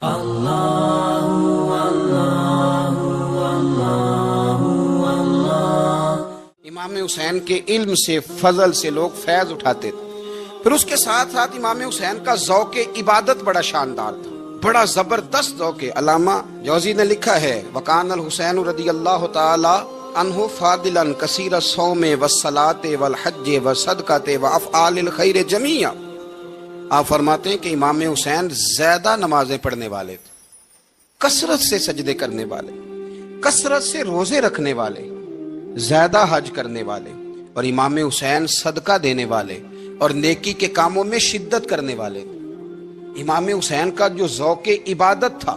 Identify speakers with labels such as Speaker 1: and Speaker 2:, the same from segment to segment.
Speaker 1: امام حسین کے علم سے، فضل سے لوگ فیض اٹھاتے تھے۔ پھر اس کے ساتھ ساتھ امام حسین کا ذوق عبادت بڑا شاندار تھا، بڑا زبردست ذوق۔ علامہ جوزی نے لکھا ہے وکان الحسین رضی اللہ تعالی عنہ فاضلا کثیر الصوم والصلاۃ والحج والصدقۃ وافعال الخیر جمیعا۔ آپ فرماتے ہیں کہ امام حسین زیادہ نمازیں پڑھنے والے تھے، کثرت سے سجدے کرنے والے، کثرت سے روزے رکھنے والے، زیادہ حج کرنے والے، اور امام حسین صدقہ دینے والے اور نیکی کے کاموں میں شدت کرنے والے تھے۔ امام حسین کا جو ذوق عبادت تھا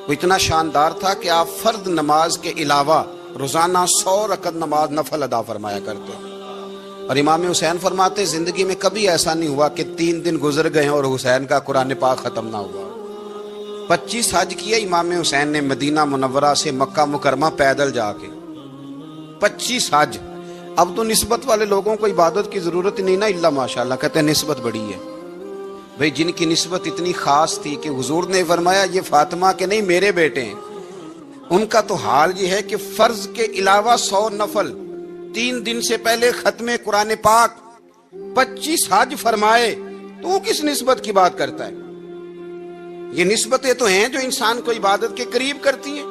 Speaker 1: وہ اتنا شاندار تھا کہ آپ فرض نماز کے علاوہ روزانہ 100 رکعت نماز نفل ادا فرمایا کرتے ہیں۔ اور امام حسین فرماتے زندگی میں کبھی ایسا نہیں ہوا کہ 3 دن گزر گئے اور حسین کا قرآن پاک ختم نہ ہوا۔ 25 حج کیے امام حسین نے مدینہ منورہ سے مکہ مکرمہ پیدل جا کے، 25 حج۔ اب تو نسبت والے لوگوں کو عبادت کی ضرورت ہی نہیں نا، الا ماشاءاللہ کہتے ہیں نسبت بڑی ہے۔ بھئی جن کی نسبت اتنی خاص تھی کہ حضور نے فرمایا یہ فاطمہ کے نہیں میرے بیٹے ہیں، ان کا تو حال یہ ہے کہ فرض کے علاوہ 100 نفل، 3 دن سے پہلے ختم قرآن پاک، 25 حج فرمائے، تو کس نسبت کی بات کرتا ہے؟ یہ نسبتیں تو ہیں جو انسان کو عبادت کے قریب کرتی ہیں۔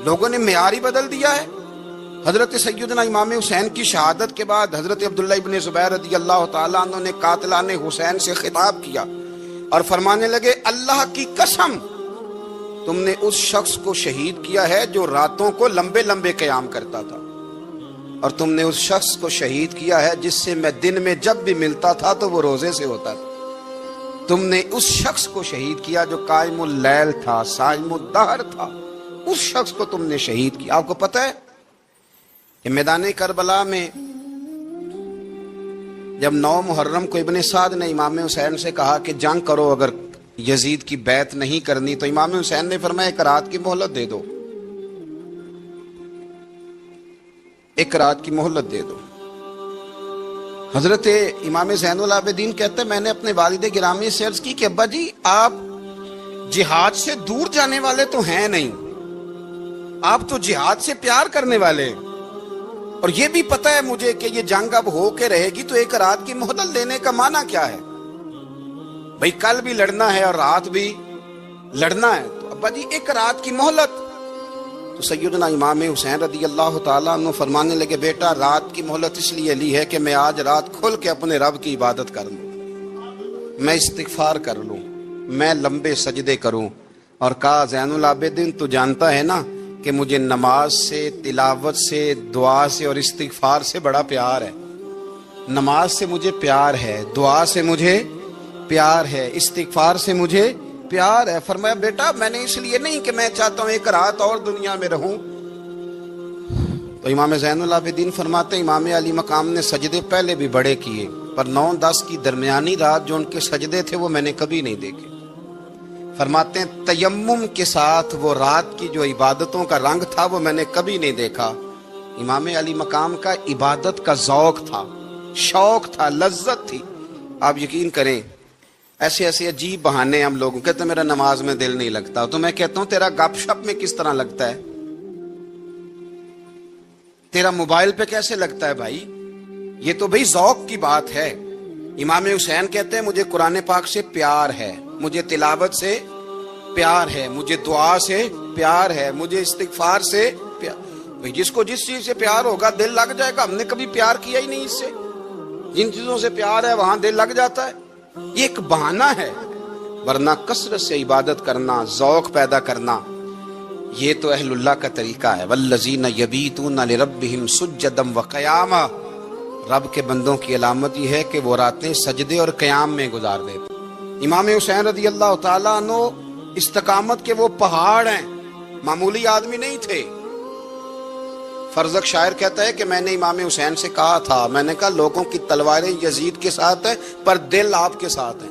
Speaker 1: لوگوں نے معیار ہی بدل دیا ہے۔ حضرت سیدنا امام حسین کی شہادت کے بعد حضرت عبداللہ ابن زبیر رضی اللہ تعالیٰ عنہ نے قاتلان حسین سے خطاب کیا اور فرمانے لگے اللہ کی قسم تم نے اس شخص کو شہید کیا ہے جو راتوں کو لمبے لمبے قیام کرتا تھا، اور تم نے اس شخص کو شہید کیا ہے جس سے میں دن میں جب بھی ملتا تھا تو وہ روزے سے ہوتا تھا۔ تم نے اس شخص کو شہید کیا جو قائم اللیل تھا، صائم الدہر تھا، اس شخص کو تم نے شہید کیا۔ آپ کو پتہ ہے کہ میدان کربلا میں جب 9 محرم کو ابن سعد نے امام حسین سے کہا کہ جنگ کرو اگر یزید کی بیعت نہیں کرنی، تو امام حسین نے فرمایا 1 رات کی مہلت دے دو، 1 رات کی مہلت دے دو۔ حضرت امام زین العابدین کہتے ہیں میں نے اپنے والد گرامی سے عرض کی کہ ابا جی آپ جہاد سے دور جانے والے تو ہیں نہیں، آپ تو جہاد سے پیار کرنے والے ہیں، اور یہ بھی پتہ ہے مجھے کہ یہ جنگ اب ہو کے رہے گی، تو 1 رات کی مہلت لینے کا معنی کیا ہے؟ بھئی کل بھی لڑنا ہے اور رات بھی لڑنا ہے، تو ابا جی 1 رات کی مہلت۔ تو سیدنا امام حسین رضی اللہ تعالیٰ عنہ فرمانے لگے بیٹا رات کی مہلت اس لیے لی ہے کہ میں آج رات کھل کے اپنے رب کی عبادت کر لوں، میں استغفار کر لوں، میں لمبے سجدے کروں۔ اور کہا زین العابدین تو جانتا ہے نا کہ مجھے نماز سے، تلاوت سے، دعا سے اور استغفار سے بڑا پیار ہے۔ نماز سے مجھے پیار ہے، دعا سے مجھے پیار ہے، استغفار سے مجھے پیار ہے۔ فرمایا بیٹا میں نے اس لیے نہیں کہ میں چاہتا ہوں 1 رات اور دنیا میں رہوں۔ تو امام زین العابدین فرماتے ہیں امام علی مقام نے سجدے پہلے بھی بڑے کیے، پر 9-10 کی درمیانی رات جو ان کے سجدے تھے وہ میں نے کبھی نہیں دیکھے۔ فرماتے ہیں تیمم کے ساتھ وہ رات کی جو عبادتوں کا رنگ تھا وہ میں نے کبھی نہیں دیکھا۔ امام علی مقام کا عبادت کا ذوق تھا، شوق تھا، لذت تھی۔ آپ یقین کریں ایسے ایسے عجیب بہانے ہم لوگوں کہتے ہیں میرا نماز میں دل نہیں لگتا، تو میں کہتا ہوں تیرا گپ شپ میں کس طرح لگتا ہے، تیرا موبائل پہ کیسے لگتا ہے بھائی؟ یہ تو بھائی ذوق کی بات ہے۔ امام حسین کہتے ہیں مجھے قرآن پاک سے پیار ہے، مجھے تلاوت سے پیار ہے، مجھے دعا سے پیار ہے، مجھے استغفار سے پیار۔ بھائی جس کو جس چیز سے پیار ہوگا دل لگ جائے گا۔ ہم نے کبھی پیار کیا ہی نہیں اس سے، جن چیزوں سے پیار ہے وہاں دل لگ جاتا ہے۔ یہ ایک بہانہ ہے، ورنہ کثرت سے عبادت کرنا، ذوق پیدا کرنا، یہ تو اہل اللہ کا طریقہ ہے۔ والذین یبیتون لربہم سجدا وقیاما، رب کے بندوں کی علامت یہ ہے کہ وہ راتیں سجدے اور قیام میں گزار دیتے۔ امام حسین رضی اللہ تعالیٰ عنہ استقامت کے وہ پہاڑ ہیں، معمولی آدمی نہیں تھے۔ فرزق شاعر کہتا ہے کہ میں نے امام حسین سے کہا تھا، میں نے کہا لوگوں کی تلواریں یزید کے ساتھ ہیں پر دل آپ کے ساتھ ہیں،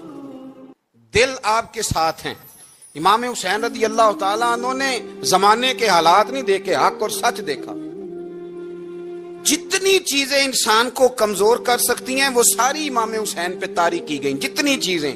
Speaker 1: دل آپ کے ساتھ ہیں۔ امام حسین رضی اللہ تعالیٰ عنہ نے زمانے کے حالات نہیں دیکھے، حق اور سچ دیکھا۔ جتنی چیزیں انسان کو کمزور کر سکتی ہیں وہ ساری امام حسین پہ طاری کی گئیں، جتنی چیزیں۔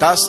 Speaker 1: 10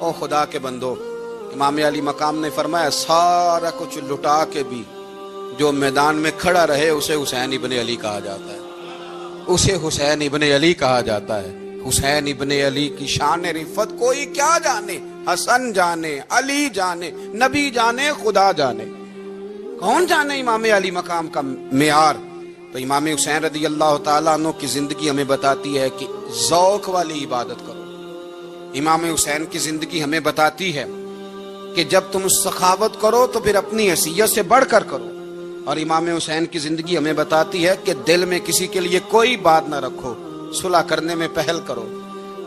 Speaker 1: او خدا کے بندو، امام علی مقام نے فرمایا سارا کچھ لٹا کے بھی جو میدان میں کھڑا رہے اسے حسین ابن علی کہا جاتا ہے، اسے حسین ابن علی کہا جاتا ہے۔ حسین ابن علی کی شان رفت کوئی کیا جانے، حسن جانے، علی جانے، نبی جانے، خدا جانے، کون جانے امام علی مقام کا معیار۔ تو امام حسین رضی اللہ تعالیٰ عنہ کی زندگی ہمیں بتاتی ہے کہ ذوق والی عبادت کرو۔ امام حسین کی زندگی ہمیں بتاتی ہے کہ جب تم سخاوت کرو تو پھر اپنی حیثیت سے بڑھ کر کرو، اور امام حسین کی زندگی ہمیں بتاتی ہے کہ دل میں کسی کے لیے کوئی بات نہ رکھو، صلح کرنے میں پہل کرو،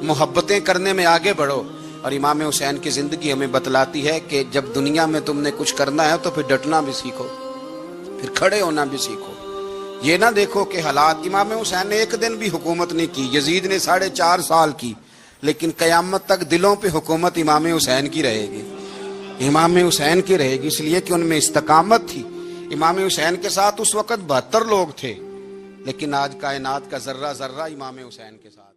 Speaker 1: محبتیں کرنے میں آگے بڑھو۔ اور امام حسین کی زندگی ہمیں بتلاتی ہے کہ جب دنیا میں تم نے کچھ کرنا ہے تو پھر ڈٹنا بھی سیکھو، پھر کھڑے ہونا بھی سیکھو۔ یہ نہ دیکھو کہ حالات، امام حسین نے ایک دن بھی حکومت نہیں کی، یزید نے 4.5 سال کی، لیکن قیامت تک دلوں پہ حکومت امام حسین کی رہے گی، امام حسین کی رہے گی، اس لیے کہ ان میں استقامت تھی۔ امام حسین کے ساتھ اس وقت 72 لوگ تھے، لیکن آج کائنات کا ذرہ ذرہ امام حسین کے ساتھ۔